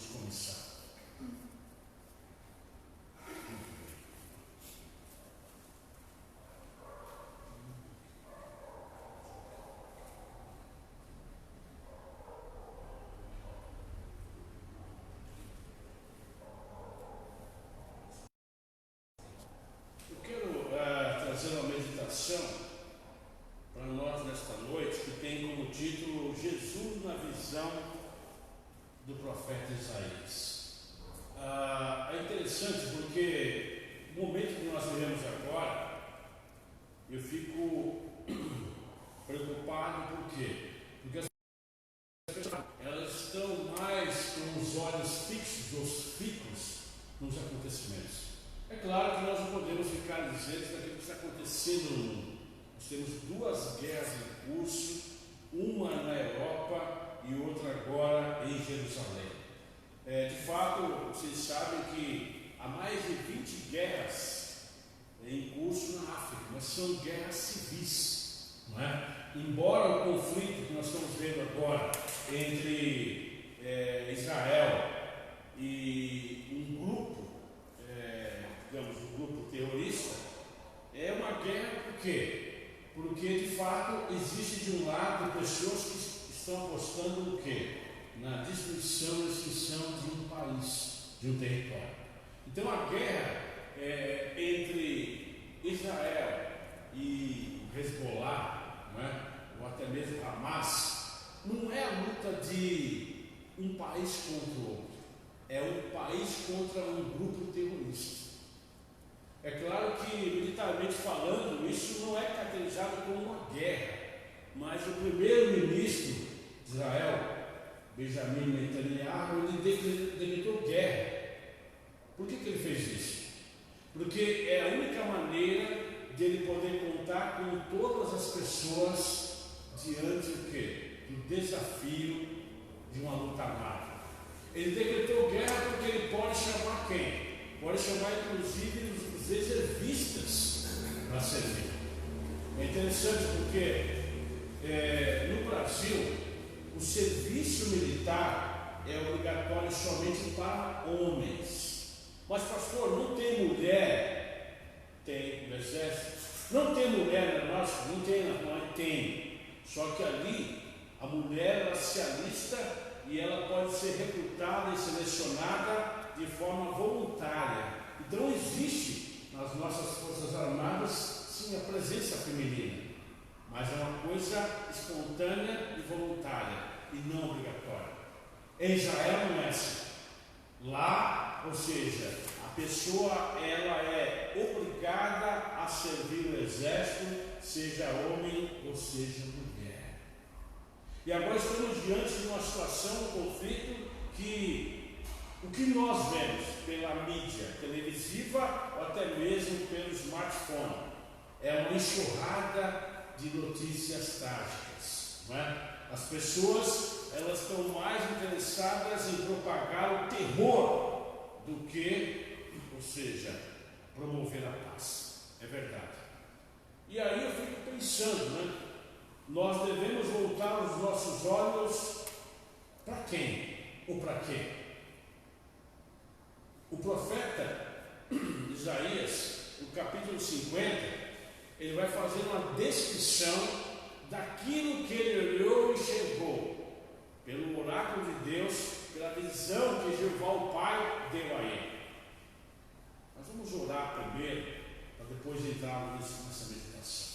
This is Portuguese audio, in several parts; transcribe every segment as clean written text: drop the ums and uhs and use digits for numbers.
vamos começar. Eu quero trazer uma meditação para nós nesta noite que tem como título Jesus na visão do profeta Isaías. É interessante porque no momento que nós vivemos agora, eu fico preocupado. Por quê? Porque as pessoas elas estão mais com os olhos fixos, os ficos, nos acontecimentos. É claro que nós não podemos ficar dizendo daquilo que está acontecendo no mundo. Nós temos duas guerras em curso, uma na Europa e outra agora em Jerusalém. De fato, vocês sabem que há mais de 20 guerras em curso na África, mas são guerras civis, não é? Embora o conflito que nós estamos vendo agora entre Israel e um grupo, digamos, um grupo terrorista, é uma guerra por quê? Porque de fato existe de um lado pessoas que estão apostando no quê? Na destruição e extinção de um país, de um território. Então a guerra entre Israel e Hezbollah, não é? Ou até mesmo Hamas, não é a luta de um país contra o outro, é um país contra um grupo terrorista. É claro que, militarmente falando, isso não é caracterizado como uma guerra, mas o primeiro-ministro de Israel, Benjamin Netanyahu, ele decretou guerra. Por que ele fez isso? Porque é a única maneira de ele poder contar com todas as pessoas diante do quê? Do desafio de uma luta armada. Ele decretou guerra porque ele pode chamar quem? Pode chamar inclusive os reservistas para servir. É interessante porque no Brasil o serviço militar é obrigatório somente para homens. Mas pastor, não tem mulher? Tem no exército. Não tem mulher na nossa? Não tem na nossa? Tem. Só que ali a mulher ela se alista e ela pode ser recrutada e selecionada de forma voluntária. Então existe nas nossas forças armadas sim a presença feminina, mas é uma coisa espontânea e voluntária e não obrigatória. Em Israel não é assim. Lá, ou seja, a pessoa ela é obrigada a servir o exército, seja homem ou seja mulher. E agora estamos diante de uma situação, um conflito que o que nós vemos pela mídia televisiva ou até mesmo pelo smartphone é uma enxurrada de notícias trágicas, não é? As pessoas elas estão mais interessadas em propagar o terror do que, ou seja, promover a paz. É verdade. E aí eu fico pensando, né? Nós devemos voltar os nossos olhos para quem ou para quê? O profeta Isaías, no capítulo 50, ele vai fazer uma descrição daquilo que ele olhou e enxergou, pelo oráculo de Deus, pela visão que Jeová o Pai deu a ele. Nós vamos orar primeiro, para depois entrarmos nessa meditação.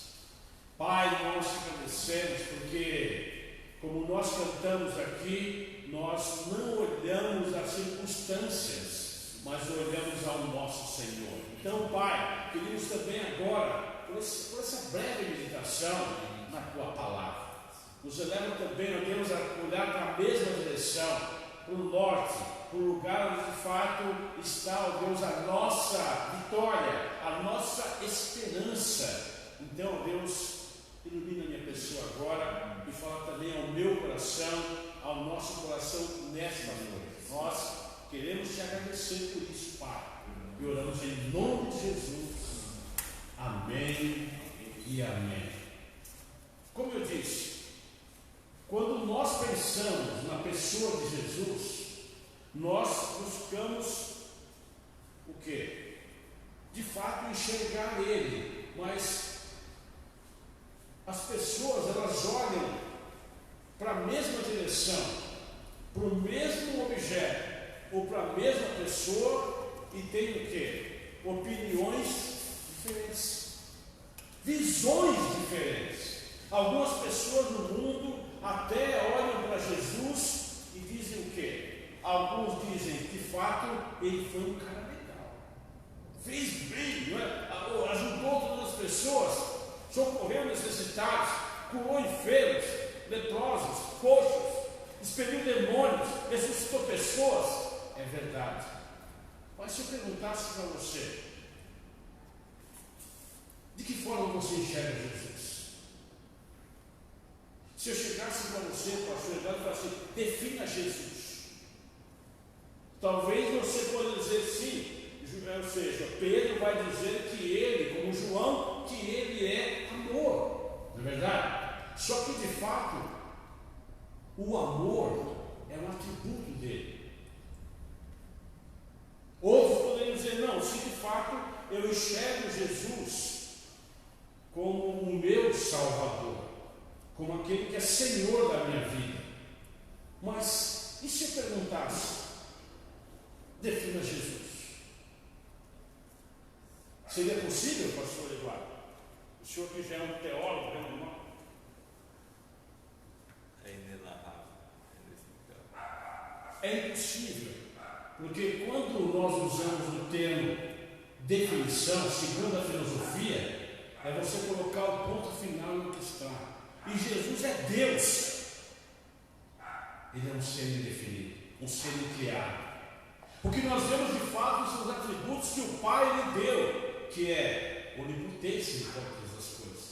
Pai, nós te agradecemos porque, como nós cantamos aqui, nós não olhamos as circunstâncias, mas olhamos ao nosso Senhor. Então, Pai, pedimos também agora, por essa breve meditação na Tua Palavra, nos eleva também, ó Deus, a olhar para a mesma direção, para o norte, para o lugar onde de fato está, ó Deus, a nossa vitória, a nossa esperança. Então, ó Deus, ilumina a minha pessoa agora e fala também ao meu coração, ao nosso coração nesta noite. Nós queremos te agradecer por isso, Pai. E oramos em nome de Jesus. Amém e amém. Como eu disse, quando nós pensamos na pessoa de Jesus, nós buscamos o quê? De fato enxergar Ele, mas as pessoas, elas olham para a mesma direção, para o mesmo objeto, ou para a mesma pessoa, e tem o quê? Opiniões diferentes, visões diferentes. Algumas pessoas no mundo até olham para Jesus e dizem o quê? Alguns dizem, de fato, ele foi um cara legal, fez bem, não é? Ajudou todas as pessoas, socorreu necessitados, curou enfermos, leprosos, coxos, expeliu demônios, ressuscitou pessoas. É verdade. Mas se eu perguntasse para você, de que forma você enxerga Jesus? Se eu chegasse para você, com a sua idade, e falasse, defina Jesus. Talvez você possa dizer sim, ou seja, Pedro vai dizer que ele, como João, que ele é amor. Não é verdade? Só que de fato, o amor é um atributo dele. Outros poderiam dizer, não, se de fato eu enxergo Jesus como o meu Salvador, como aquele que é Senhor da minha vida. Mas, e se eu perguntasse, defina Jesus? Seria possível, pastor Eduardo? O senhor que já é um teólogo, é um irmão? É inenarrável. É impossível, porque quando nós usamos o termo definição, segundo a filosofia, é você colocar o ponto final no que está. E Jesus é Deus. Ele é um ser indefinido, um ser incriado. O que nós vemos de fato são os atributos que o Pai lhe deu, que é onipotência em todas as coisas,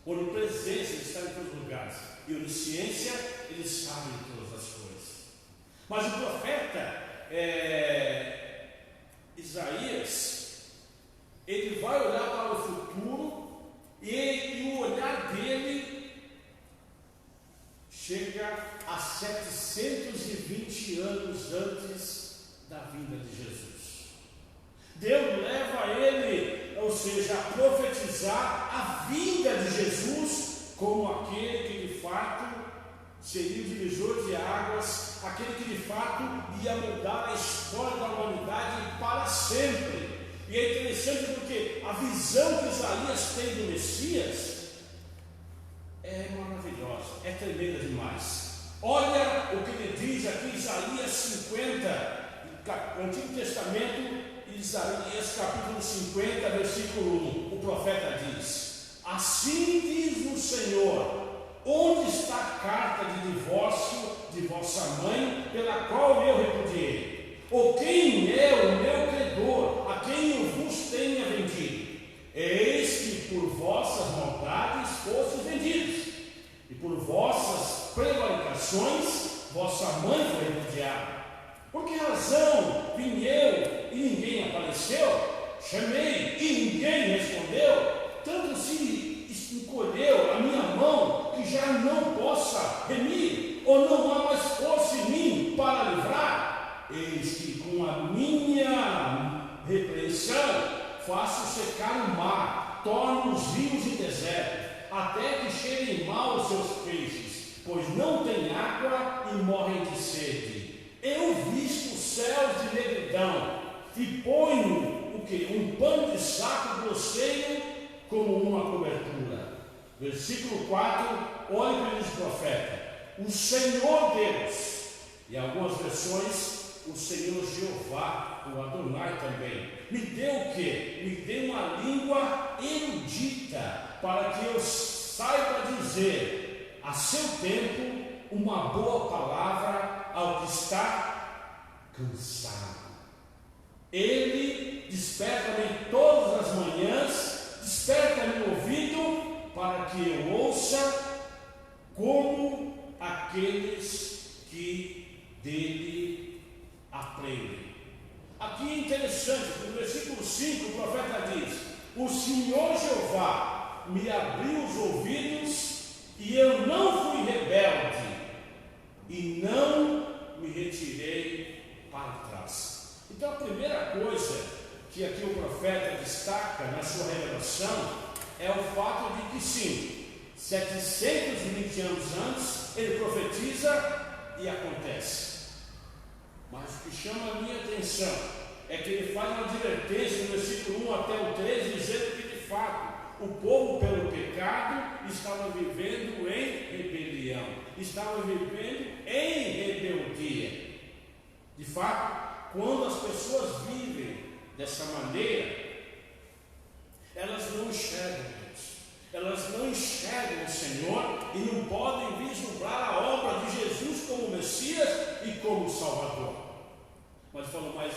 onipresença, ele está em todos os lugares, e onisciência, ele sabe de todas as coisas. Mas o profeta Isaías, ele vai olhar para o futuro e o olhar dele chega a 720 anos antes da vinda de Jesus. Deus leva ele, ou seja, a profetizar a vinda de Jesus como aquele que de fato seria o divisor de águas, aquele que de fato ia mudar a história da humanidade para sempre. E é interessante porque a visão que Isaías tem do Messias é maravilhosa, é tremenda demais. Olha o que ele diz aqui em Isaías 50, Antigo Testamento, Isaías capítulo 50, versículo 1, o profeta diz: assim diz o Senhor, onde está a carta de divórcio de vossa mãe, pela qual eu repudiei? Ou quem é o meu credor, a quem eu vos tenha vendido? Eis que por vossas maldades fostes vendidos, e por vossas prevaricações vossa mãe foi repudiada. Por que razão vim eu e ninguém apareceu? Chamei e ninguém respondeu? Tanto se encolheu a minha mão que já não possa remir, ou não há mais força em mim para livrar? Eis que com a minha repreensão faço secar o mar, torno os rios em deserto, até que cheguem mal os seus peixes, pois não têm água e morrem de sede. Eu visto os céus de negridão e ponho o que? Um pano de saco grosseiro como uma cobertura. Versículo 4, olha para o profeta: o Senhor Deus, e algumas versões, o Senhor Jeová, o Adonai também, me deu o que? Me deu uma língua erudita, para que eu saiba dizer a seu tempo uma boa palavra ao que está cansado. Ele desperta-me todas as manhãs, desperta-me o ouvido, para que eu ouça como aqueles que dele aprendem. Aqui é interessante, no versículo 5 o profeta diz: o Senhor Jeová me abriu os ouvidos e eu não fui rebelde e não me retirei para para trás. Então a primeira coisa que aqui o profeta destaca na sua revelação é o fato de que sim, 720 anos antes ele profetiza e acontece. Mas o que chama a minha atenção é que ele faz uma advertência no versículo 1 até o 13, dizendo que de fato o povo pelo pecado estava vivendo em rebelião, estava vivendo em rebeldia. De fato, quando as pessoas vivem dessa maneira, elas não enxergam Deus, elas não enxergam o Senhor e não podem vislumbrar a obra de Jesus como Messias e como Salvador. Mas falou, mas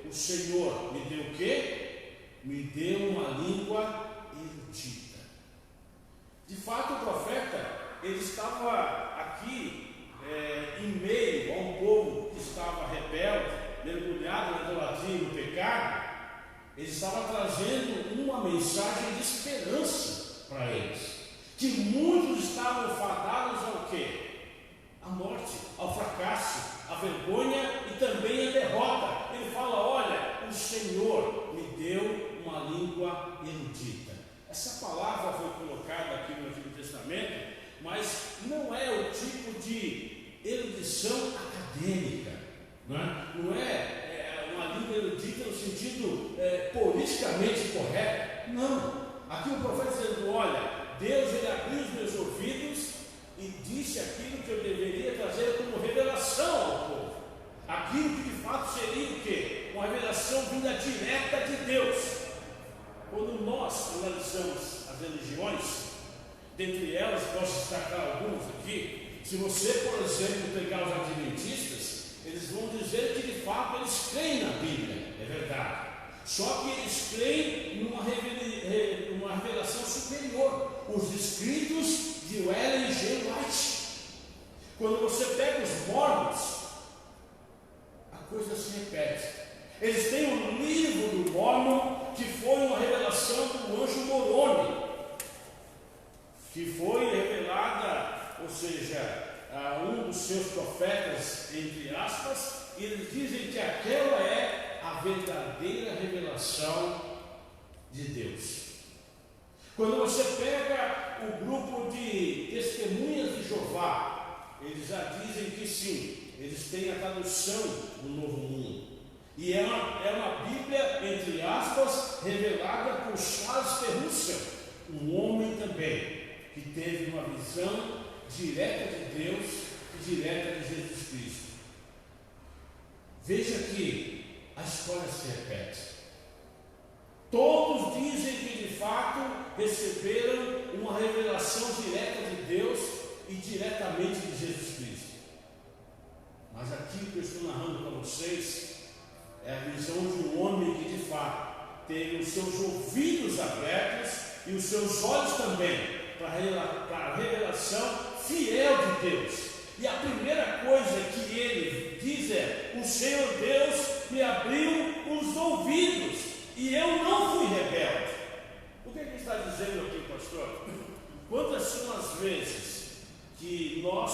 o Senhor me deu o quê? Me deu uma língua erudita. De fato, o profeta, ele estava aqui em meio a um povo que estava rebelde, mergulhado na idolatria e no pecado. Ele estava trazendo uma mensagem de esperança para eles, que muitos estavam fadados ao quê? À morte, ao fracasso, à vergonha e também à derrota. Ele fala, olha, o Senhor me deu uma língua erudita. Essa palavra foi colocada aqui no Antigo Testamento, mas não é o tipo de erudição acadêmica, não é uma língua erudita no sentido politicamente correto. Não. Aqui o profeta está dizendo, olha, Deus ele abriu os meus ouvidos e disse aquilo que eu deveria trazer como revelação ao povo. Aquilo que de fato seria o quê? Uma revelação vinda direta de Deus. Quando nós analisamos as religiões, dentre elas posso destacar algumas aqui. Se você, por exemplo, pegar os adventistas, eles vão dizer que de fato eles creem na Bíblia, é verdade. Só que eles creem numa revelação superior, os escritos de Ellen G. White. Quando você pega os Mormons, a coisa se repete. Eles têm um livro do Mormon que foi uma revelação do anjo Moroni, que foi revelada, ou seja, a um dos seus profetas, entre aspas, e eles dizem que aquela é a verdadeira revelação de Deus. Quando você pega o grupo de testemunhas de Jeová, eles já dizem que sim, eles têm a tradução do Novo Mundo. E é uma Bíblia, entre aspas, revelada por Charles Ferruccio, um homem também, que teve uma visão direta de Deus e direta de Jesus Cristo. Veja que a história se repete. Todos dizem que de fato receberam uma revelação direta de Deus e diretamente de Jesus Cristo. Mas aqui o que eu estou narrando para vocês é a visão de um homem que de fato teve os seus ouvidos abertos e os seus olhos também para a revelação fiel de Deus. E a primeira coisa que ele diz é: o Senhor Deus me abriu os ouvidos e eu não fui rebelde. O que ele está dizendo aqui, pastor? Quantas são as vezes que nós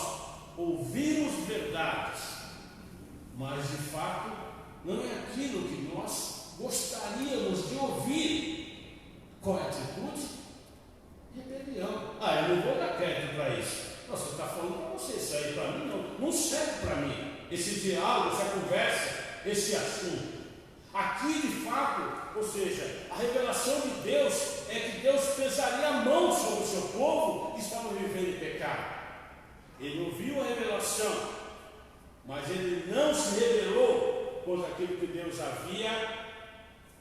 ouvimos verdades, mas de fato não é aquilo que nós gostaríamos de ouvir? Qual é a atitude? Rebelião. Eu não vou dar crédito para isso. Você está falando para você, isso aí para mim não serve para mim. Esse diálogo, essa conversa, esse assunto. Aqui de fato, ou seja, a revelação de Deus é que Deus pesaria a mão sobre o seu povo que estava vivendo em pecado. Ele ouviu a revelação, mas ele não se revelou contra aquilo que Deus havia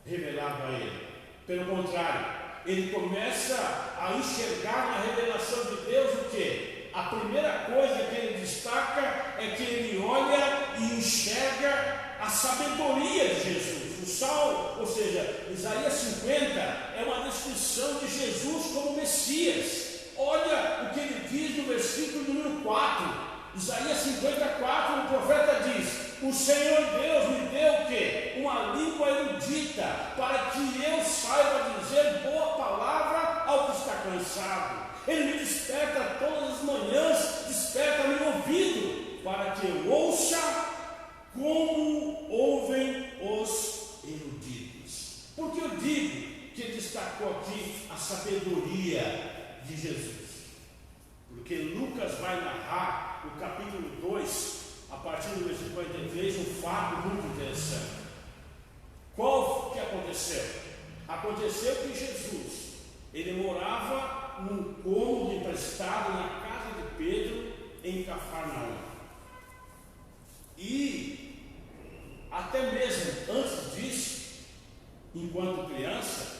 revelado a ele. Pelo contrário, ele começa a enxergar na revelação de Deus o quê? A primeira coisa que ele destaca é que ele olha e enxerga a sabedoria de Jesus. O Salmo, ou seja, Isaías 50 é uma descrição de Jesus como Messias. Olha o que ele diz no versículo número 4. Isaías 54, o profeta diz: o Senhor Deus me deu o quê? Uma língua erudita, para que eu saiba dizer boa palavra ao que está cansado. Ele me desperta todas as manhãs, desperta meu ouvido, para que eu ouça como sabedoria de Jesus. Porque Lucas vai narrar no capítulo 2, a partir do versículo 43, um fato muito interessante. Qual que aconteceu? Aconteceu que Jesus, ele morava num cômodo emprestado na casa de Pedro, em Cafarnaum. E até mesmo antes disso, enquanto criança,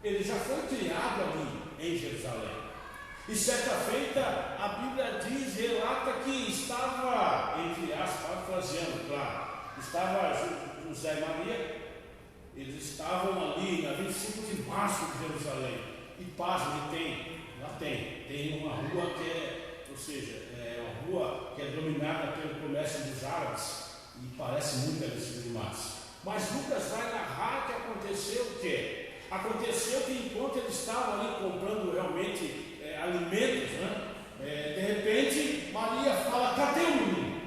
ele já foi criado ali em Jerusalém. E certa feita, a Bíblia diz, relata que estava, entre aspas, parafraseando, claro, estava José e Maria, eles estavam ali na 25 de março de Jerusalém. E pasme, tem uma rua que é, ou seja, é uma rua que é dominada pelo comércio dos árabes, e parece muito a 25 de março. Mas Lucas vai narrar que aconteceu o quê? Aconteceu que enquanto ele estava ali comprando realmente alimentos, de repente Maria fala: cadê o menino?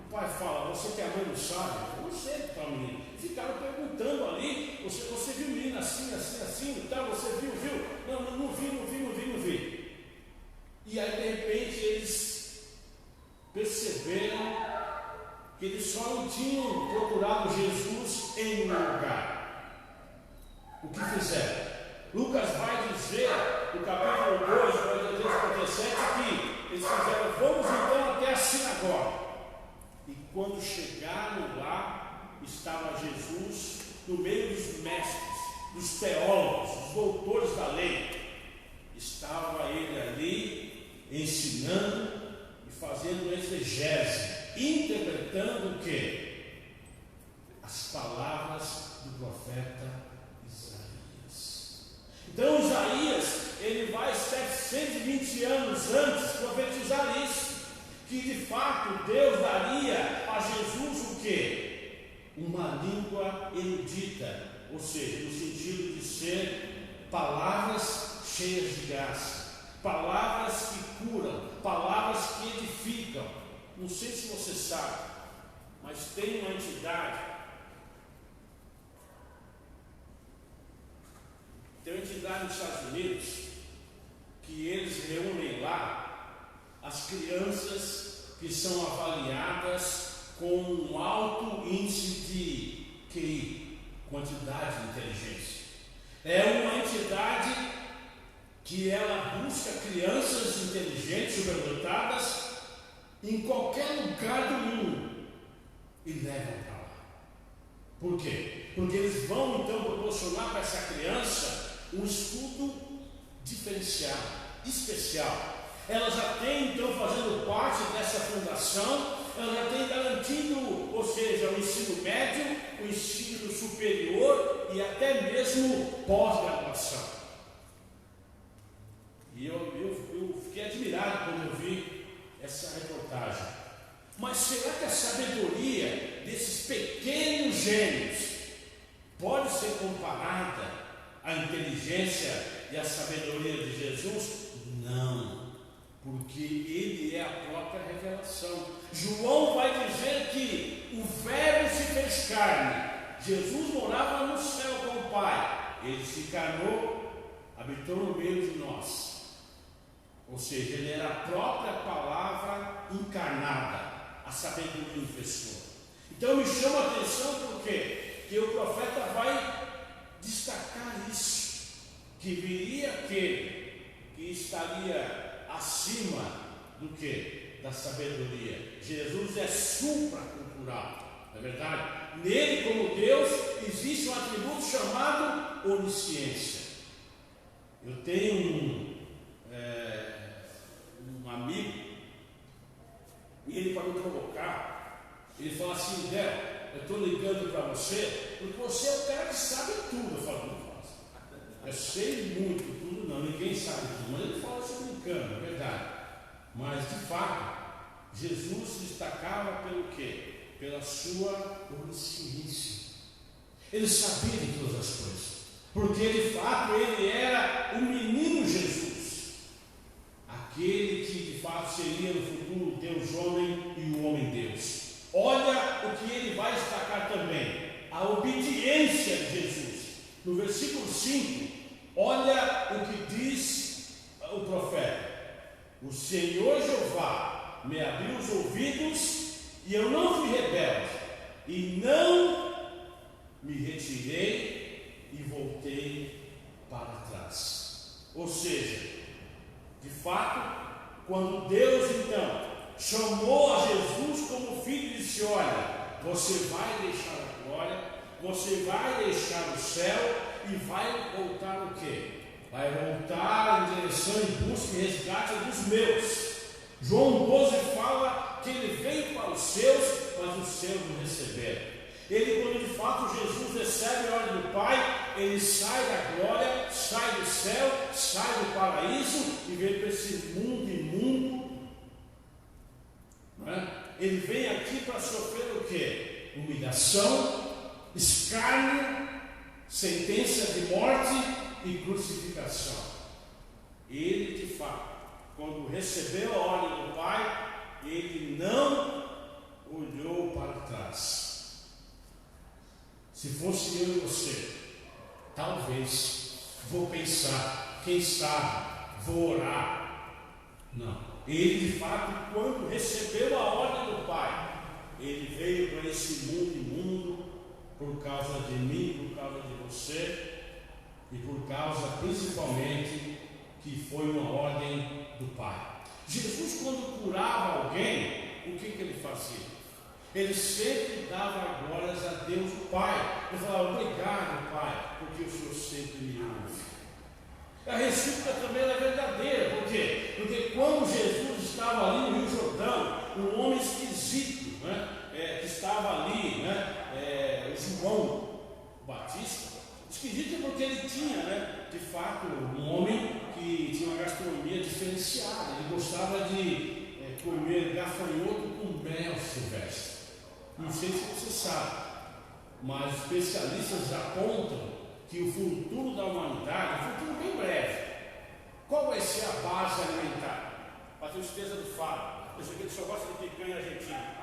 O pai fala: você que é a mãe não sabe? Eu não sei que está o menino. Ficaram perguntando ali: você viu o menino assim, tá? Você viu? Não vi. E aí de repente eles perceberam que eles só não tinham procurado Jesus em um lugar. O que fizeram? Lucas vai dizer, no capítulo 2, 43, 47, que eles fizeram: vamos então até a sinagoga. E quando chegaram lá, estava Jesus no meio dos mestres, dos teólogos, dos doutores da lei. Estava ele ali ensinando e fazendo exegese, interpretando o quê? As palavras do profeta Isaías. Então Isaías, ele vai 720 anos antes profetizar isso, que de fato Deus daria a Jesus o quê? Uma língua erudita, ou seja, no sentido de ser palavras cheias de graça, palavras que curam, palavras que edificam. Não sei se você sabe, mas tem uma entidade nos Estados Unidos que eles reúnem lá as crianças que são avaliadas com um alto índice de QI, quantidade de inteligência. É uma entidade que ela busca crianças inteligentes, superdotadas, em qualquer lugar do mundo e levam para lá. Por quê? Porque eles vão então proporcionar para essa criança um estudo diferenciado, especial. Ela já tem então, fazendo parte dessa fundação, ela já tem garantindo, ou seja, o ensino médio, o ensino superior e até mesmo pós-graduação. E eu fiquei admirado quando eu vi essa reportagem. Mas será que a sabedoria desses pequenos gênios pode ser comparada à inteligência e à sabedoria de Jesus? Não, porque ele é a própria revelação. João vai dizer que o Verbo se fez carne. Jesus morava no céu com o Pai. Ele se encarnou, habitou no meio de nós. Ou seja, ele era a própria palavra encarnada, a sabedoria em pessoa. Então me chama a atenção porque o profeta vai destacar isso, que viria aquele que estaria acima do que? Da sabedoria. Jesus é supracultural, não é verdade? Nele, como Deus, existe um atributo chamado onisciência. Eu tenho um amigo, e ele, para me provocar, ele fala assim: Del, eu estou ligando para você porque você é o cara que sabe tudo. Eu falo: não faço, eu sei muito, tudo não, ninguém sabe tudo. Mas ele fala isso brincando, é verdade. Mas de fato, Jesus se destacava pelo quê? Pela sua onisciência. Ele sabia de todas as coisas, porque de fato ele era o menino Jesus, aquele que de fato seria no futuro Deus homem e o homem Deus. Olha o que ele vai destacar também: a obediência de Jesus. No versículo 5, olha o que diz o profeta: o Senhor Jeová me abriu os ouvidos e eu não fui rebelde, e não me retirei e voltei para trás. Ou seja, de fato, quando Deus então chamou a Jesus como filho e disse: olha, você vai deixar a glória, você vai deixar o céu e vai voltar o quê? Vai voltar em direção e busca e resgate dos meus. João 12 fala que ele veio para os seus, mas os seus não receberam. Ele, quando de fato Jesus recebe a ordem do Pai, ele sai da glória, sai do céu, sai do paraíso e vem para esse mundo imundo. Não é? Ele vem aqui para sofrer o quê? Humilhação, escárnio, sentença de morte e crucificação. Ele, de fato, quando recebeu a ordem do Pai, ele não olhou para trás. Se fosse eu e você, talvez, vou pensar, quem sabe, vou orar. Não. Ele, de fato, quando recebeu a ordem do Pai, ele veio para esse mundo imundo por causa de mim, por causa de você, e por causa, principalmente, que foi uma ordem do Pai. Jesus, quando curava alguém, o que ele fazia? Ele sempre dava glórias a Deus o Pai. Ele falava: obrigado, Pai, porque o Senhor sempre me ouve. A recíproca também era verdadeira. Por quê? Porque quando Jesus estava ali no Rio Jordão, um homem esquisito, que estava ali, João Batista, esquisito porque ele tinha, de fato, um homem que tinha uma gastronomia diferenciada. Ele gostava de comer gafanhoto com mel silvestre. Não sei se você sabe, mas especialistas apontam que o futuro da humanidade, um futuro bem breve, qual vai ser a base alimentar? Para ter certeza do Fábio, eu sei que ele só gosta de picanha argentina.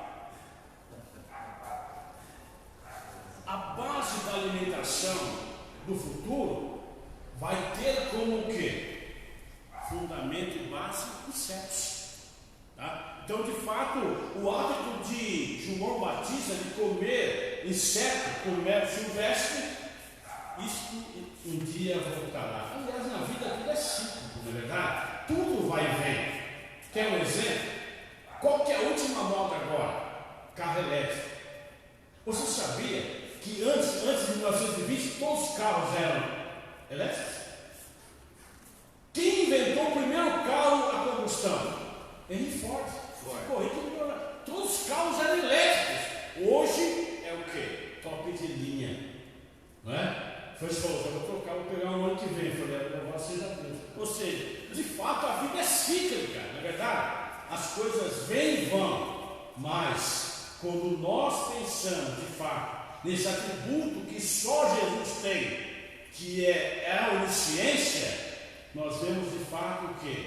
A base da alimentação do futuro vai ter como o quê? Fundamento e base o sexo. Tá? Então, de fato, o hábito de João Batista de comer inseto com mel silvestre, isso um dia voltará. Aliás, na vida tudo é cíclico, não é verdade? Tudo vai e vem. Quer um exemplo? Qual que é a última moda agora? Carro elétrico. Você sabia que antes de 1920 todos os carros eram elétricos? Quem inventou o primeiro carro a combustão? Henry Ford. Todos os carros eram elétricos. Hoje é o quê? Top de linha. Não é? Foi falou: eu vou trocar, vou pegar um ano que vem. Eu falei: louvado seja Deus. Ou seja, de fato a vida é cíclica, não é verdade? As coisas vêm e vão. Mas quando nós pensamos de fato nesse atributo que só Jesus tem, que é a onisciência, nós vemos de fato o quê?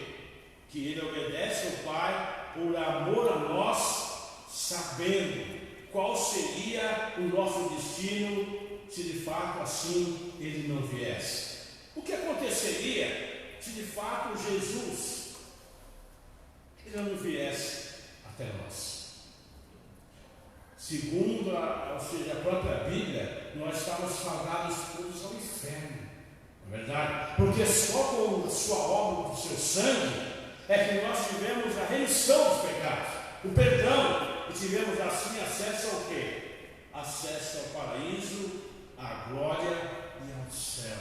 Que ele obedece ao Pai por amor a nós, sabendo qual seria o nosso destino se de fato assim ele não viesse. O que aconteceria se de fato Jesus ele não viesse até nós? Segundo a própria Bíblia, nós estamos fadados todos ao inferno, não é verdade? Porque só com a sua obra, com o seu sangue, é que nós tivemos a remissão dos pecados, o perdão, e tivemos assim acesso ao quê? Acesso ao paraíso, à glória e ao céu.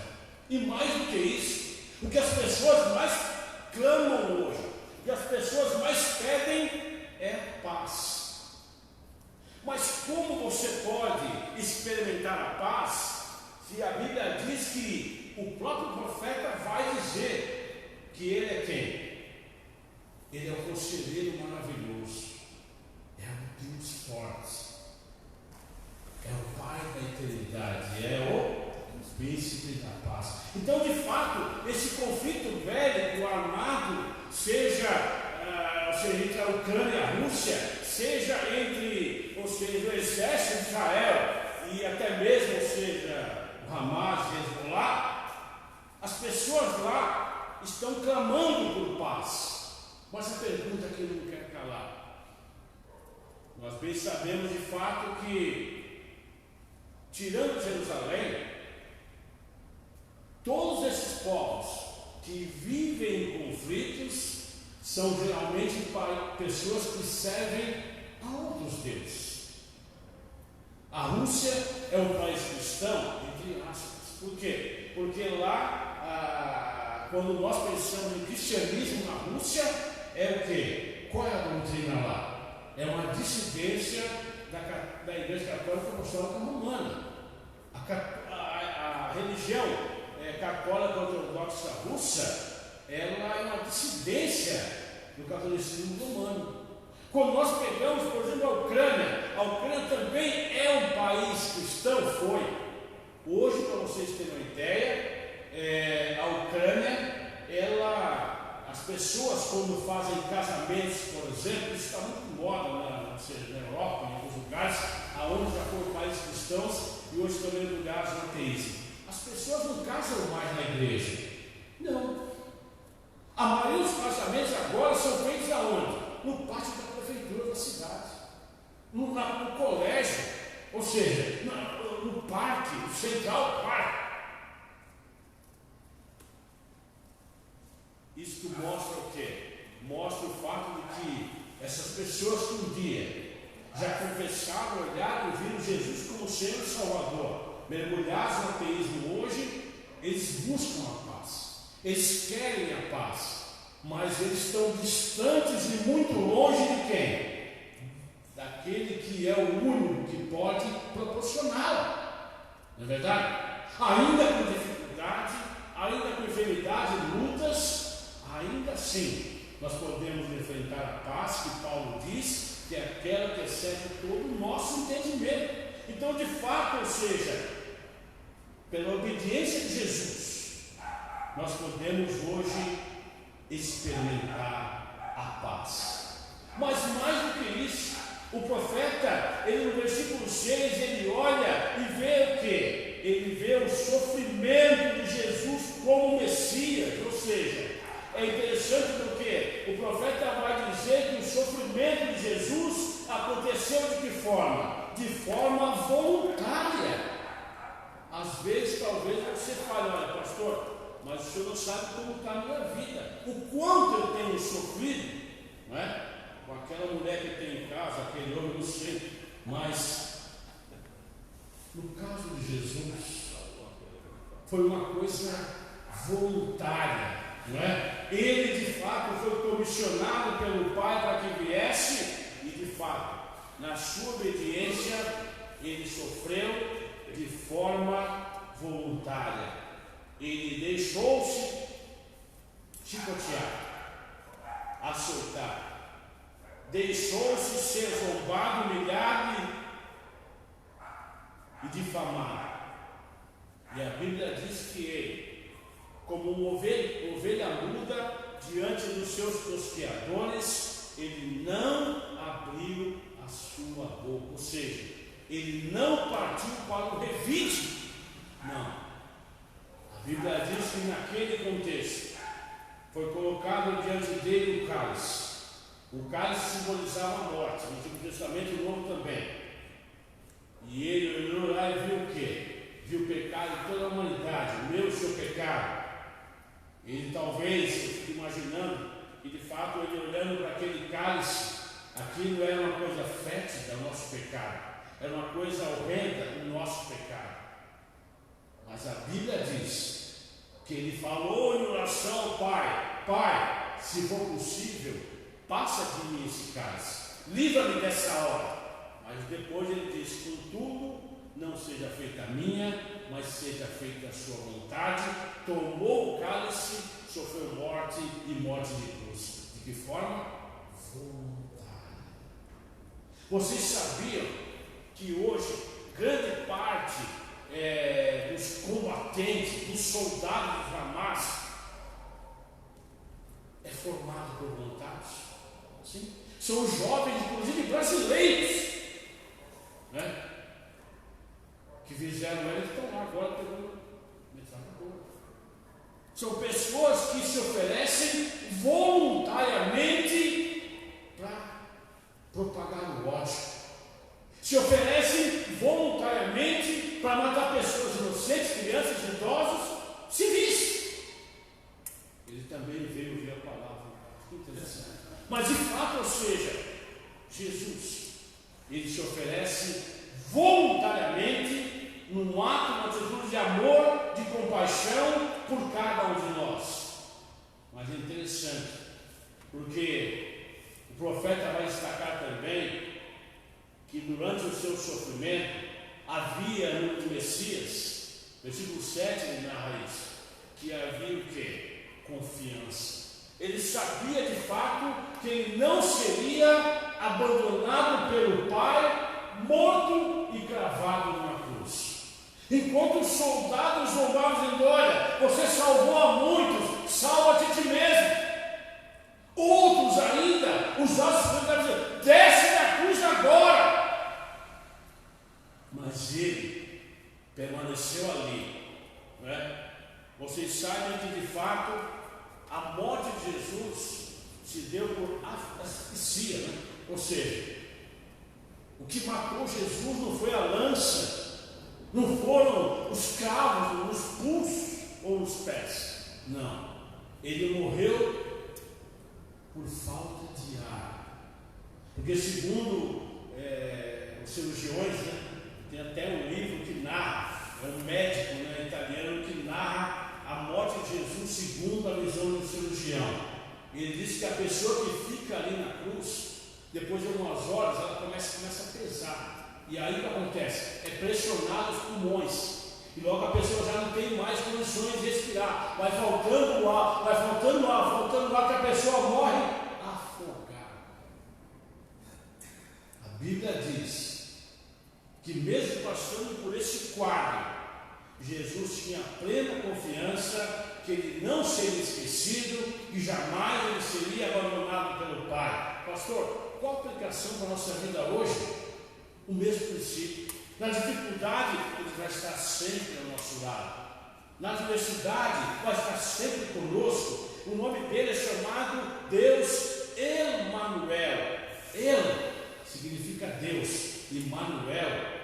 E mais do que isso, o que as pessoas mais clamam hoje, o que as pessoas mais pedem é paz. Mas como você pode experimentar a paz se a Bíblia diz que o próprio profeta vai dizer que ele é quem? Ele é o conselheiro maravilhoso, é o Deus forte, é o Pai da eternidade, é o príncipe da paz. Então, de fato, esse conflito bélico armado, seja entre a Ucrânia e a Rússia, seja entre o exército de Israel e até mesmo, o Hamas e Hezbollah, as pessoas estão clamando por paz. Mas a pergunta que ele não quer calar: nós bem sabemos de fato que, tirando Jerusalém, todos esses povos que vivem em conflitos são geralmente pessoas que servem a outros deuses. A Rússia é um país cristão, entre aspas. Por quê? Porque lá, quando nós pensamos em cristianismo na Rússia, é o quê? Qual é a doutrina lá? É uma dissidência da Igreja Católica Apostólica Romana. A religião católica ortodoxa russa, ela é uma dissidência do catolicismo romano. Quando nós pegamos, por exemplo, a Ucrânia também é um país cristão, foi. Hoje, para vocês terem uma ideia, a Ucrânia, as pessoas quando fazem casamentos, por exemplo, isso está muito moda na Europa, em alguns lugares, aonde já foram países cristãos e hoje também lugares no ateísmo. As pessoas não casam mais na igreja. Não. A maioria dos casamentos agora são feitos aonde? No pátio da prefeitura da cidade, no colégio, ou seja, no parque, no Central Park. Isso mostra o quê? Mostra o fato de que essas pessoas que um dia já confessaram, olharam e viram Jesus como Senhor e Salvador, mergulhados no ateísmo hoje, eles buscam a paz, eles querem a paz, mas eles estão distantes e muito longe de quem? Daquele que é o único que pode proporcioná-la. Não é verdade? Ainda com dificuldade, ainda com enfermidade e lutas, ainda assim nós podemos enfrentar a paz que Paulo diz que é aquela que excede todo o nosso entendimento. Então, de fato, ou seja, pela obediência de Jesus, nós podemos hoje experimentar a paz. Mas mais do que isso, o profeta, ele no versículo 6, ele olha e vê o quê? Ele vê o sofrimento de Jesus como Messias, ou seja, é interessante porque o profeta vai dizer que o sofrimento de Jesus aconteceu de que forma? De forma voluntária. Às vezes, talvez você fale: olha, pastor, mas o senhor não sabe como está a minha vida, o quanto eu tenho sofrido, não é? Com aquela mulher que tem em casa, aquele homem, não sei, mas no caso de Jesus, foi uma coisa voluntária, não é? Ele de fato foi comissionado pelo Pai para que viesse, e de fato, na sua obediência, ele sofreu de forma voluntária. Ele deixou-se chicotear, açoitar, deixou-se ser zombado, humilhado e difamado. E a Bíblia diz que ele, como uma ovelha muda diante dos seus tosqueadores, ele não abriu a sua boca, ou seja, ele não partiu para o revide. Não. A Bíblia diz que naquele contexto foi colocado diante dele o cálice. O cálice simbolizava a morte, no Antigo Testamento e no Novo também. E ele olhou lá e viu o quê? Viu o pecado de toda a humanidade, o meu e o seu pecado. Ele talvez, eu fico imaginando, que de fato ele olhando para aquele cálice, aquilo era uma coisa fétida, o nosso pecado. Era uma coisa horrenda, o nosso pecado. Mas a Bíblia diz que ele falou em oração ao Pai: Pai, se for possível, passa de mim esse cálice, livra-me dessa hora. Mas depois ele diz: contudo, não seja feita a minha, mas seja feita a sua vontade. Tomou o cálice, sofreu morte e morte de cruz. De que forma? Voluntária. Vocês sabiam que hoje grande parte dos combatentes, dos soldados do Hamas, é formado por vontade? Sim? São jovens, inclusive brasileiros, né? Que fizeram ela e estão lá agora pegando metralhadora. São pessoas que se oferecem voluntariamente para propagar o ódio. Se oferecem voluntariamente para matar pessoas inocentes, crianças, idosos, civis. Ele também veio ouvir a palavra. Interessante. Mas de fato, ou seja, Jesus, ele se oferece voluntariamente num ato, uma atitude de amor, de compaixão por cada um de nós. Mas é interessante, porque o profeta vai destacar também que durante o seu sofrimento havia no Messias, versículo 7 ele narra isso, que havia o quê? Confiança. Ele sabia de fato que ele não seria abandonado pelo Pai, morto e cravado numa cruz. Enquanto os soldados zombavam dizendo: olha, você salvou a muitos, salva-te a ti mesmo. Outros ainda, os nossos soldados dizendo: desce da cruz agora. Mas ele permaneceu ali, não é? Vocês sabem que de fato a morte de Jesus se deu por asfixia, né? Ou seja, o que matou Jesus não foi a lança, não foram os cravos nos pulsos ou nos pés. Não. Ele morreu por falta de ar. Porque segundo os cirurgiões, né, tem até um livro que narra, é um médico, né, italiano, que narra a morte de Jesus segundo a visão do cirurgião. Ele diz que a pessoa que fica ali na cruz, depois de algumas horas, ela começa a pesar. E aí o que acontece? É pressionar os pulmões. E logo a pessoa já não tem mais condições de respirar. Vai faltando ar, que a pessoa morre afogada. A Bíblia diz que mesmo passando por esse quadro, Jesus tinha plena confiança que ele não seria esquecido e jamais ele seria abandonado pelo Pai. Pastor, qual a aplicação para a nossa vida hoje? O mesmo princípio. Na dificuldade, ele vai estar sempre ao nosso lado. Na adversidade, vai estar sempre conosco. O nome dele é chamado Deus Emmanuel. El significa Deus, Emmanuel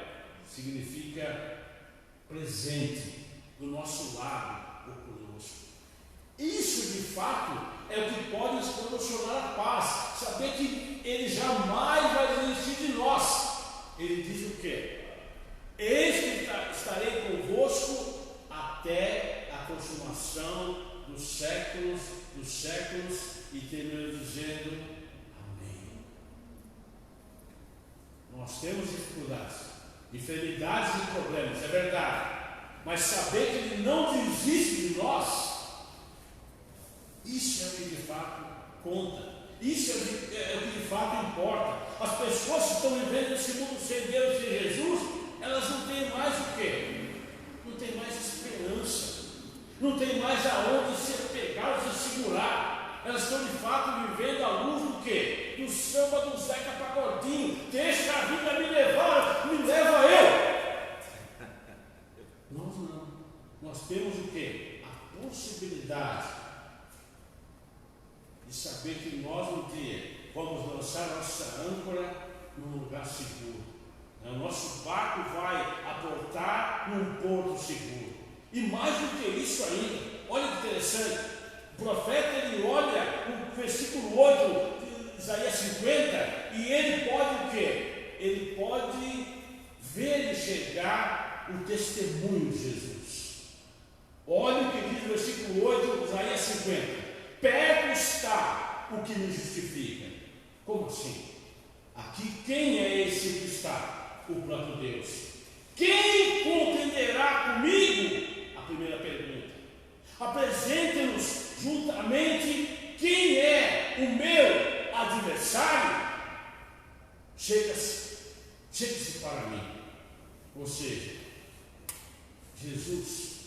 significa presente do nosso lado ou conosco. Isso de fato é o que pode nos proporcionar a paz, saber que ele jamais vai desistir de nós. Ele diz o quê? Eis que estarei convosco até a consumação dos séculos, e termina dizendo amém. Nós temos dificuldades, enfermidades e problemas, é verdade, mas saber que ele não desiste de nós, isso é o que de fato conta, isso é o que de fato importa. As pessoas que estão vivendo nesse mundo sem Deus e sem Jesus, elas não têm mais o quê? Não tem mais esperança, não tem mais aonde se pegar, se segurar. Elas estão de fato vivendo à luz do quê? Do samba do Zeca Pagodinho. Deixa a vida me levar, me leva eu. Nós não. Nós temos o quê? A possibilidade de saber que nós um dia vamos lançar nossa âncora num lugar seguro. O nosso barco vai aportar num porto seguro. E mais do que isso ainda, olha que interessante, o profeta ele olha o versículo 8 de Isaías 50 e ele pode o quê? Ele pode ver e enxergar o testemunho de Jesus. Olha o que diz o versículo 8 de Isaías 50. Perto está o que me justifica. Como assim? Aqui quem é esse que está? O próprio Deus. Quem contenderá comigo? A primeira pergunta. Apresente-nos juntamente quem é o meu adversário. Chega-se para mim. Ou seja, Jesus,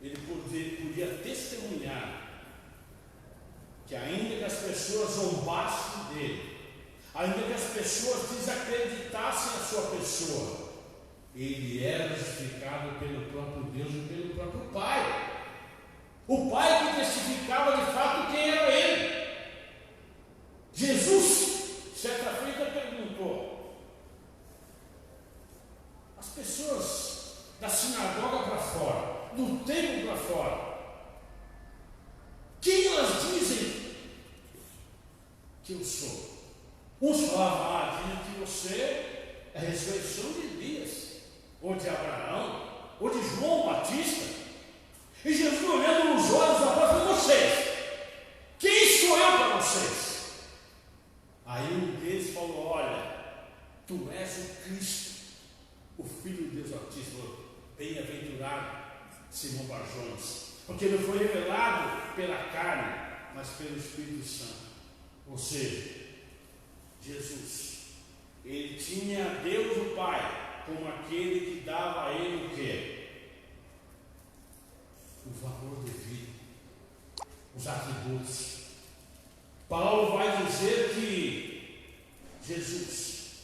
ele podia testemunhar que ainda que as pessoas zombassem dele, ainda que as pessoas desacreditassem a sua pessoa, ele era justificado pelo próprio Deus e pelo próprio Pai. O Pai que testificava de fato quem era ele. Jesus, certa feita, perguntou: as pessoas da sinagoga para fora, do templo para fora, quem elas dizem que eu sou? Uns falavam: dizem que você é a ressurreição de Elias, ou de Abraão, ou de João Batista. E Jesus, olhando nos olhos da própria, vocês, quem sou eu para vocês? Aí um deles falou: olha, tu és o Cristo, o Filho de Deus Altíssimo. Bem-aventurado Simão Barjonas, porque não foi revelado pela carne, mas pelo Espírito Santo. Ou seja, Jesus, ele tinha Deus o Pai como aquele que dava a ele o quê? O valor devido, os atributos. Paulo vai dizer que Jesus,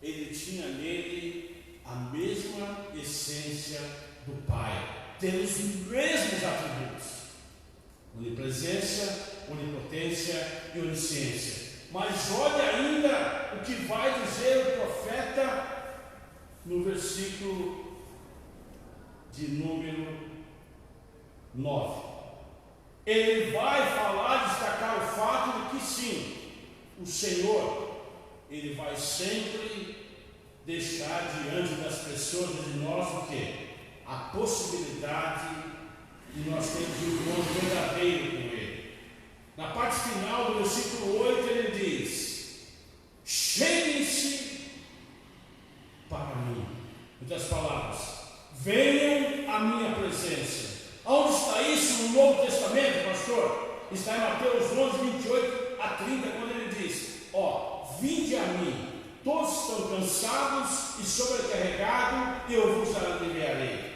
ele tinha nele a mesma essência do Pai, tendo os mesmos atributos: onipresença, onipotência e onisciência. Mas olha ainda o que vai dizer o profeta no versículo de número 9. Ele vai falar, destacar o fato de que sim, o Senhor, ele vai sempre deixar diante das pessoas e de nós o quê? A possibilidade de nós termos um encontro verdadeiro com ele. Na parte final do versículo 8 ele diz: cheguem-se para mim. Em outras palavras, venham à minha presença. Onde está isso no Novo Testamento, pastor? Está em Mateus 11, 28 a 30, quando ele diz: vinde a mim, todos estão cansados e sobrecarregados, e eu vos aliviarei.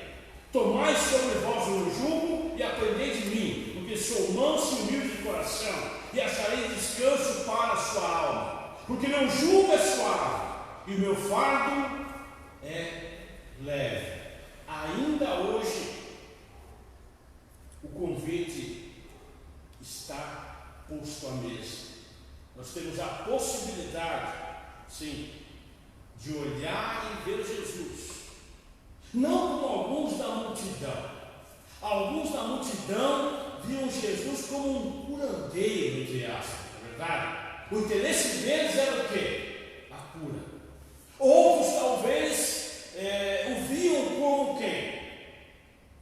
Tomai sobre vós o meu jugo e aprendei de mim, porque sou manso e humilde de coração, e achareis descanso para a sua alma. Porque meu jugo é suave e o meu fardo é leve. Ainda hoje, o convite está posto à mesa. Nós temos a possibilidade, sim, de olhar e ver Jesus, não como alguns da multidão. Alguns da multidão viam Jesus como um curandeiro, entre aspas, não é verdade? O interesse deles era o quê? A cura. Outros talvez o viam como quem?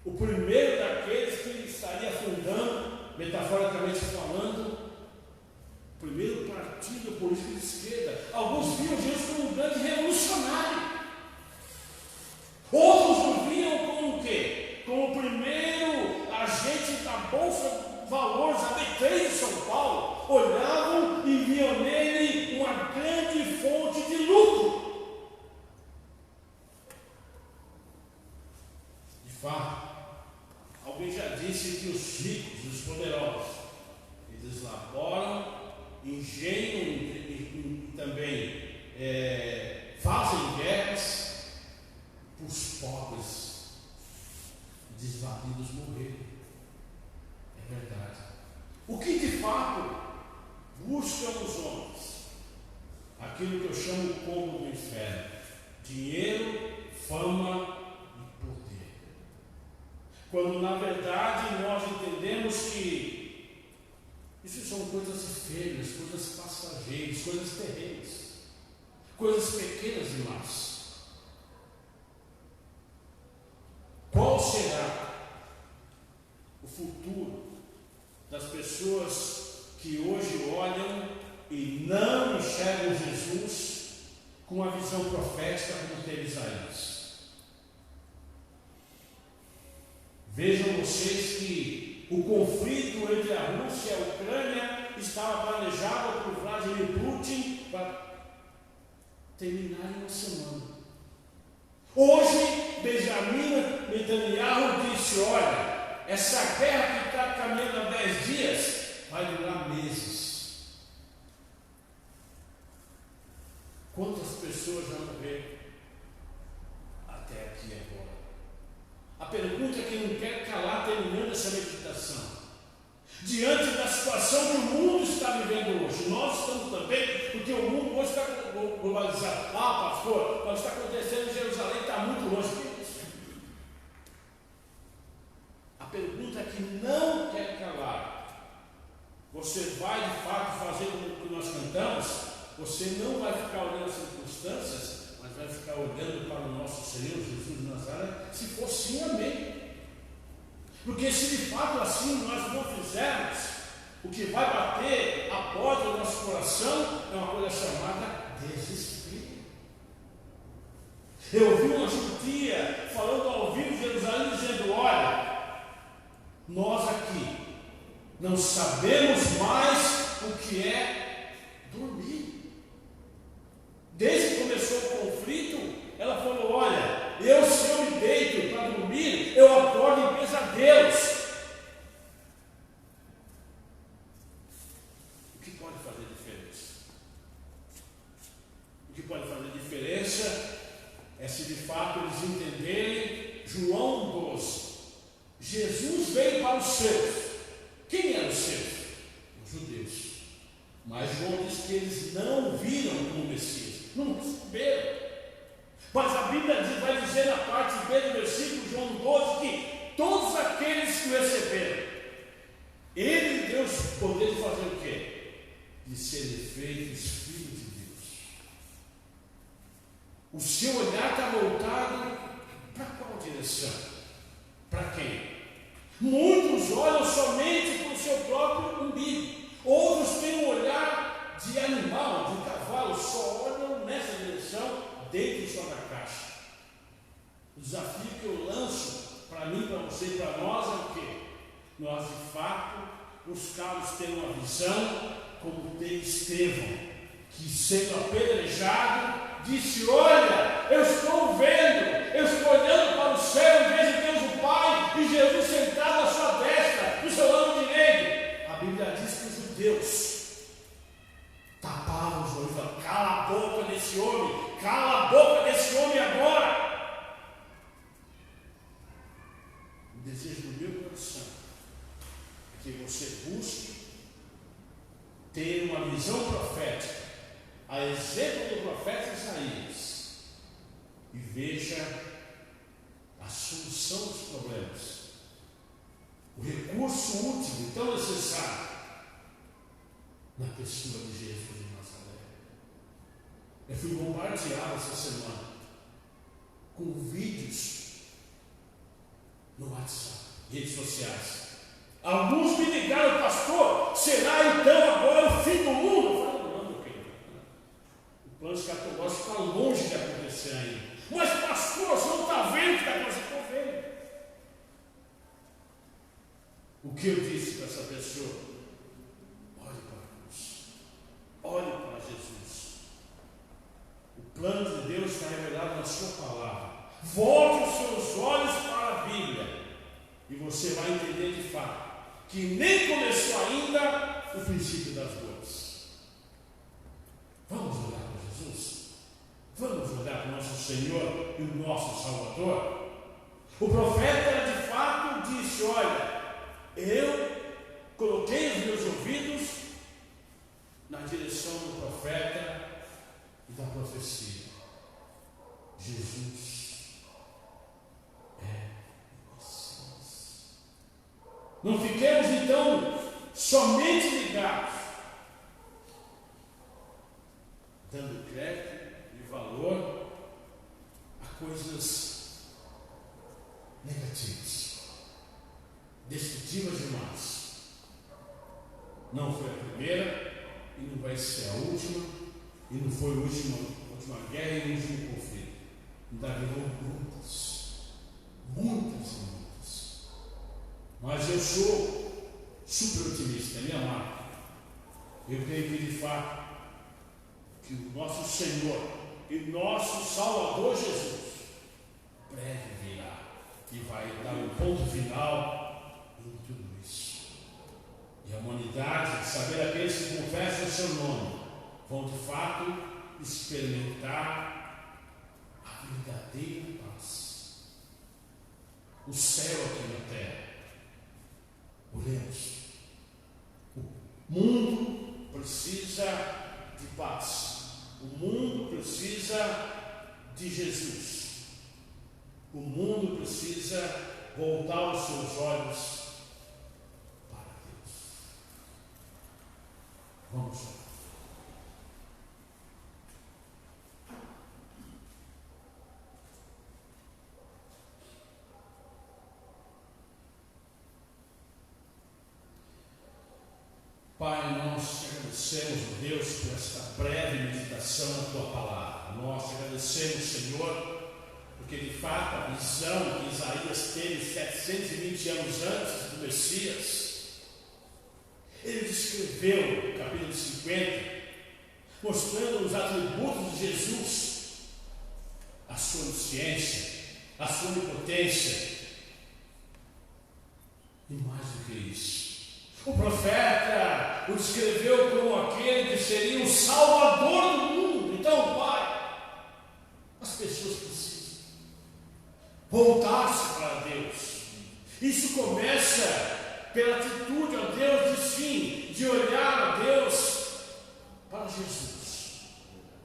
O primeiro daqueles que estaria fundando, metaforicamente falando, o primeiro partido político de esquerda. Alguns viam Jesus como um grande revolucionário. Outros o viam como o quê? Como o primeiro agente da Bolsa de Valores, a B3 de São Paulo. Olhavam e viam nele uma grande fonte de lucro. De fato, alguém já disse que os ricos, os poderosos, eles laboram, engenham e também fazem guerras para os pobres desvalidos morrerem. É verdade. O que de fato buscam os homens? Aquilo que eu chamo de combo do inferno: dinheiro, fama e poder. Quando na verdade nós entendemos que isso são coisas efêmeras, coisas passageiras, coisas terrenas, coisas pequenas demais. Qual será o futuro das pessoas que hoje olham e não enxergam Jesus com a visão profética como teve Isaías? Vejam vocês que o conflito entre a Rússia e a Ucrânia estava planejado por Vladimir Putin para terminar em uma semana. Hoje, Benjamin Netanyahu disse: olha, essa guerra que está caminhando há 10 dias vai durar meses. Quantas pessoas já morreram até aqui agora? A pergunta que não quer calar, terminando essa meditação: diante da situação que o mundo está vivendo hoje. Nós estamos também, porque o mundo hoje está globalizado. Ah, pastor, o que está acontecendo em Jerusalém está muito longe. Que isso? A pergunta que não quer calar: você vai de fato fazer o que nós cantamos? Você não vai ficar olhando as circunstâncias, mas vai ficar olhando para o nosso Senhor Jesus de Nazaré? Se for sim, amém. Porque se de fato assim nós não fizermos, o que vai bater a porta do nosso coração é uma coisa chamada desespero. Eu ouvi uma judia falando ao vivo em Jerusalém, dizendo: olha, nós aqui não sabemos mais o que é dormir. Desde que começou o conflito, ela falou: olha, se eu me deito para dormir, eu acordo em pesadelos. O que pode fazer diferença? O que pode fazer diferença é se de fato eles entenderem João 12. Jesus veio para os seus. Quem eram os seus? Os judeus. Mas João diz que eles não viram como Messias, não receberam. Mas a Bíblia vai dizer na parte B do versículo João 12 que todos aqueles que o receberam, ele deu o poder de fazer o quê? De serem feitos filhos de Deus. O seu olhar está voltado para qual direção? Para quem? Muitos olham somente para o seu próprio umbigo. Outros têm um olhar de animal, de cavalo, só olham nessa direção, dentro só da caixa. O desafio que eu lanço para mim, para você e para nós é o quê? Nós de fato buscarmos ter uma visão como tem Estevão, que sendo apedrejado disse: olha, eu estou vendo, eu estou olhando para o céu e vejo Deus o Pai e Jesus sentado à sua destra, no seu lado direito. A Bíblia diz que os judeus tapavam os olhos, falavam: cala a boca desse homem, cala a boca desse homem agora. O desejo do meu coração é que você busque ter uma visão profética, a exemplo do profeta Isaías, e veja a solução dos problemas, o recurso útil e tão necessário na pessoa de Jesus de Nazaré. Eu fui bombardeado essa semana com vídeos no WhatsApp, redes sociais. Alguns me ligaram: pastor, será então agora o fim do mundo? Eu falei: não, meu querido, o plano escatológico está longe de acontecer ainda. Mas pastor, você não está vendo o que está acontecendo? Estou vendo. O que eu disse para essa pessoa? Olhe para a cruz, olhe para Jesus. O plano de Deus está revelado na sua palavra. Volte os seus olhos para a Bíblia e você vai entender de fato que nem começou ainda o princípio das dores. Vamos olhar para Jesus? Vamos olhar para o nosso Senhor e o nosso Salvador? O profeta de fato disse: olha, eu coloquei os meus ouvidos na direção do profeta e da profecia. Jesus é Messias. Não fiquemos então somente ligados, dando crédito e valor a coisas negativas, destrutivas demais. Não foi a primeira e não vai ser a última, e não foi a última guerra e o último conflito. Ainda haverão muitas. Mas eu sou super otimista, é minha marca. Eu creio que de fato que o nosso Senhor e nosso Salvador Jesus breve virá e vai dar um ponto final em tudo isso. E a humanidade, saber aqueles que confessam o seu nome, vão de fato experimentar a verdadeira paz. O céu aqui na terra. Oremos. mundo precisa de paz. O mundo precisa de Jesus. O mundo precisa voltar os seus olhos para Deus. Vamos lá. Pai, nós te agradecemos, Deus, por esta breve meditação na Tua Palavra. Nós te agradecemos, Senhor, porque de fato a visão que Isaías teve 720 anos antes do Messias, ele descreveu no capítulo 50, mostrando os atributos de Jesus, a sua onisciência, a sua onipotência, e mais do que isso, o profeta o descreveu como aquele que seria o Salvador do mundo. Então, Pai, as pessoas precisam voltar-se para Deus. Isso começa pela atitude, ó Deus, de sim, de olhar a Deus para Jesus,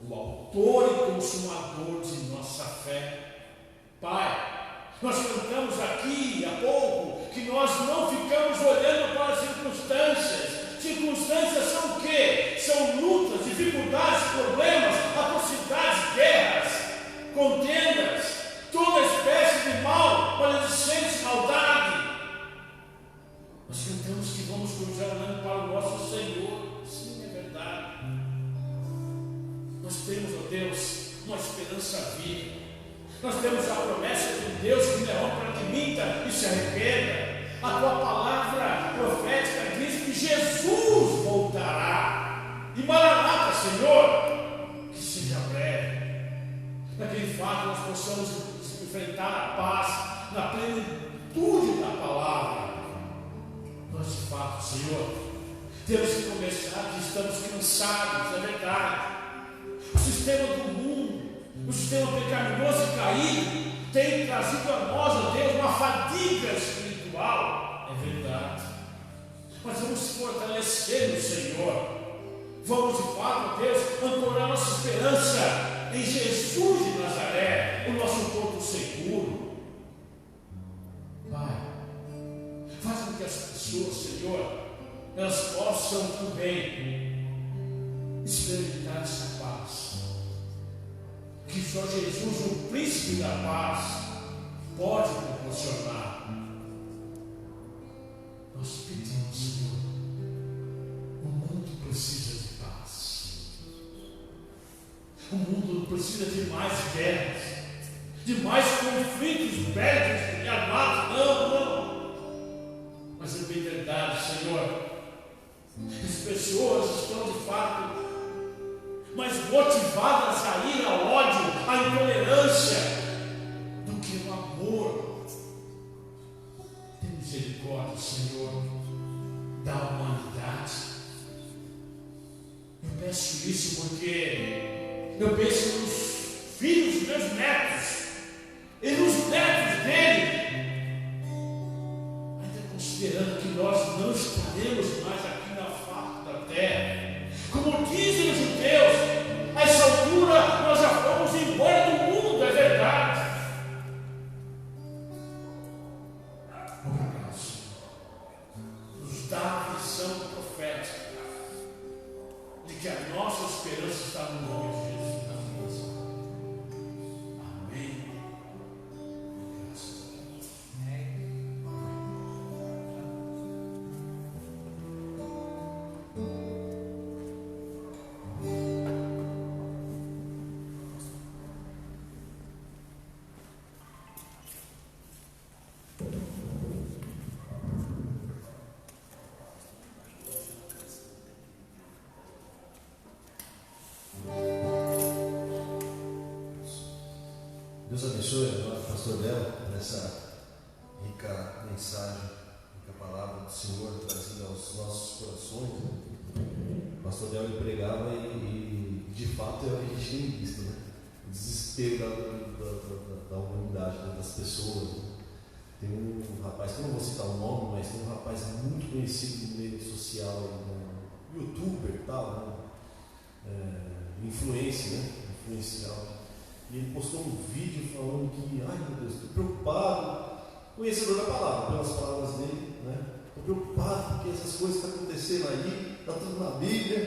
o autor e consumador de nossa fé. Pai, nós cantamos aqui há pouco que nós não ficamos olhando para as circunstâncias. Circunstâncias são o quê? São lutas, dificuldades, problemas, atrocidades, guerras, contendas, toda espécie de mal, maledicência, maldade. Nós cantamos que vamos continuar olhando para o nosso Senhor. Sim, é verdade. Nós temos, ó Deus, uma esperança viva. Nós temos a promessa de um Deus que não é homem para que minta e se arrependa. A tua palavra profética diz que Jesus voltará. E Maranata, Senhor, que seja breve, para que de fato nós possamos enfrentar a paz na plenitude da palavra. Nós de fato, Senhor, temos que começar, que estamos cansados, é verdade. O sistema do mundo, o sistema pecaminoso e caído tem trazido a nós, ó Deus, uma fadiga espiritual. É verdade. Mas vamos se fortalecer no Senhor. Vamos de fato, ó Deus, ancorar nossa esperança em Jesus de Nazaré, o nosso porto seguro. Pai, faz com que as pessoas, Senhor, elas possam também experimentar essa paz que só Jesus, o príncipe da paz, pode proporcionar. Nós pedimos, Senhor, o mundo precisa de paz. O mundo precisa de mais guerras, de mais conflitos bélicos e armados. Não. Mas é bem verdade, Senhor, as pessoas estão de fato mais motivadas a ir ao ódio, à intolerância, do que o amor. Tem misericórdia, Senhor, da humanidade. Eu peço isso porque eu penso nos filhos dos meus netos e nos netos dele, ainda considerando que nós não estaremos mais aqui na face da terra. Como dizem os judeus, a essa altura nós já fomos embora do mundo, é verdade. Obrigado, Senhor. Nos dá a visão profética de que a nossa esperança está no nome de Jesus. Amém. Graças a Deus. Deus abençoe o pastor Bel nessa rica mensagem, rica palavra do Senhor trazida aos nossos corações. O pastor Bel ele pregava e de fato a gente tem visto, né? O desespero da humanidade, né? Das pessoas. Né? Tem um rapaz, que eu não vou citar o nome, mas tem um rapaz muito conhecido no meio social, youtuber e tal, né? Influência, né? Influencial. E ele postou um vídeo falando que, ai meu Deus, estou preocupado, conhecedor da palavra, pelas palavras dele, né? Estou preocupado porque essas coisas estão acontecendo aí, está tudo na Bíblia,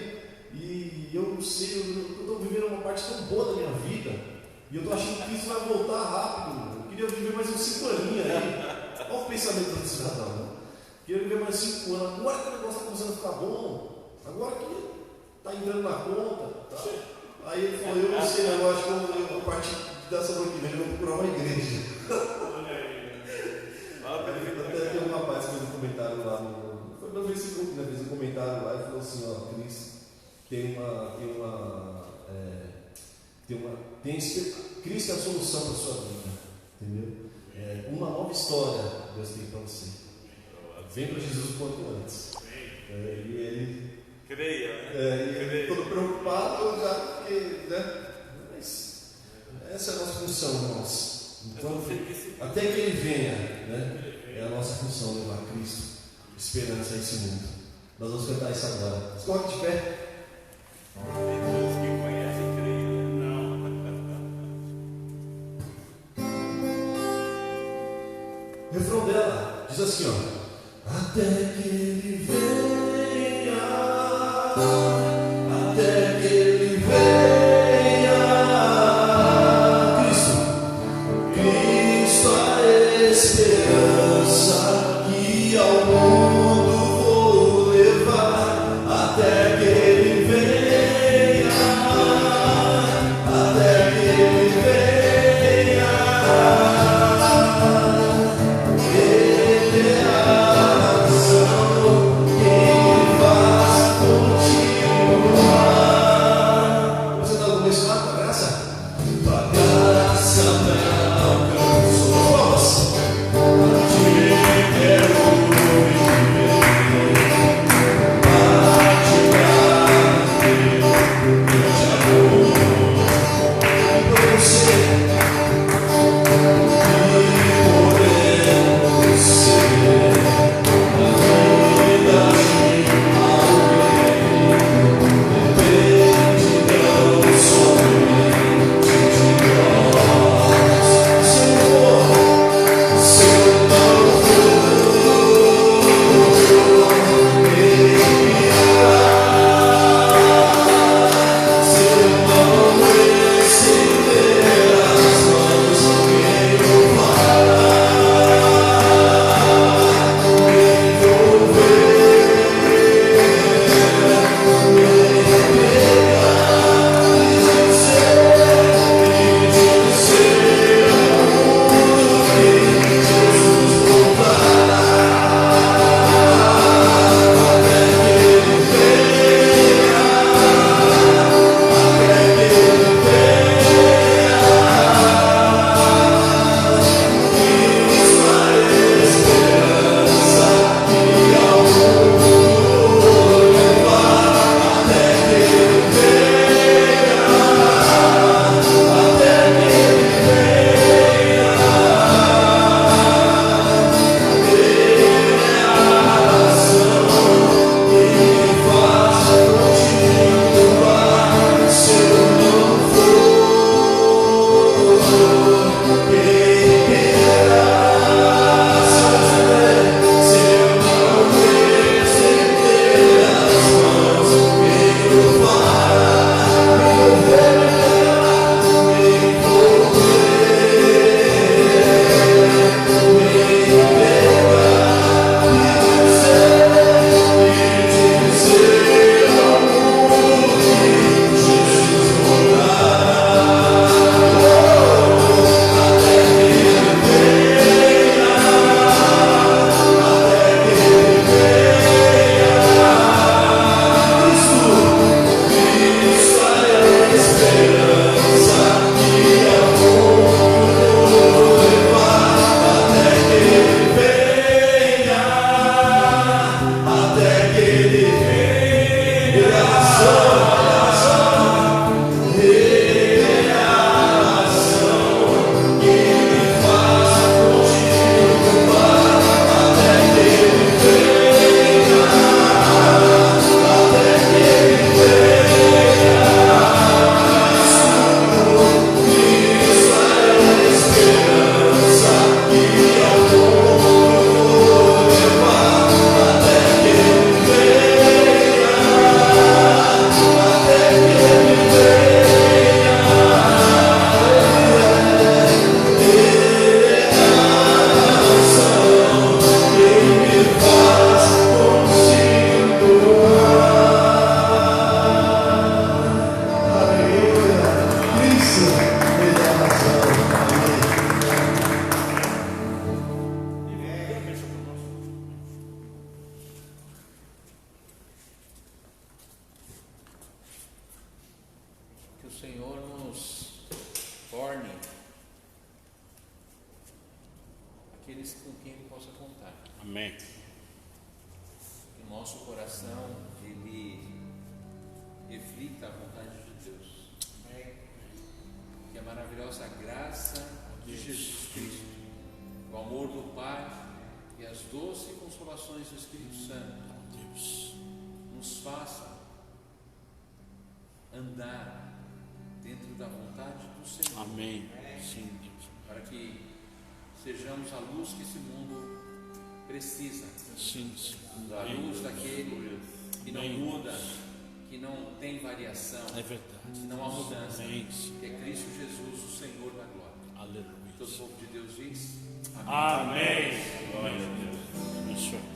e eu não sei, eu estou vivendo uma parte tão boa da minha vida, e eu estou achando que isso vai voltar rápido. Eu queria viver mais uns 5 aninhos aí. Olha o pensamento do cidadão, né? Queria viver mais 5 anos. Agora que o negócio está começando a ficar bom, agora que está entrando na conta. Tá? Aí ele falou, eu não sei, eu acho que eu, a partir dessa noite que vem, eu vou procurar uma igreja. Até tem um rapaz que fez um comentário lá foi no Facebook, né? Fez um comentário lá e falou assim, ó, Cristo Cristo é a solução para a sua vida, entendeu? Uma nova história Deus tem para você. Vem para Jesus o quanto antes. E ele creia, todo preocupado já, porque, né? Mas essa é a nossa função, irmãos. Então, até que ele venha, né? É a nossa função levar Cristo, esperança a esse mundo. Nós vamos cantar isso agora. Escolhe de pé. Pessoas que conhecem, creem. Não. Refrão dela diz assim, ó. Até que ele venha, até que ele venha, Cristo a esperança que ao mundo vou levar, até que ele venha, até que ele venha, ele é a razão que faz contigo. aqueles com quem Ele possa contar. Amém. Que o nosso coração, ele reflita a vontade de Deus. Que a maravilhosa graça de Jesus Cristo, o amor do Pai e as doces consolações do Espírito Santo nos façam andar dentro da vontade do Senhor. Amém. Sim, Deus. Para que sejamos a luz que esse mundo precisa. Sim, sim. A luz daquele que não Amém. muda, que não tem variação, É verdade. que não há mudança, Amém, sim. que é Cristo Jesus, o Senhor da glória. Aleluia. Todo o povo de Deus diz: Amém. Glória a Deus. Isso.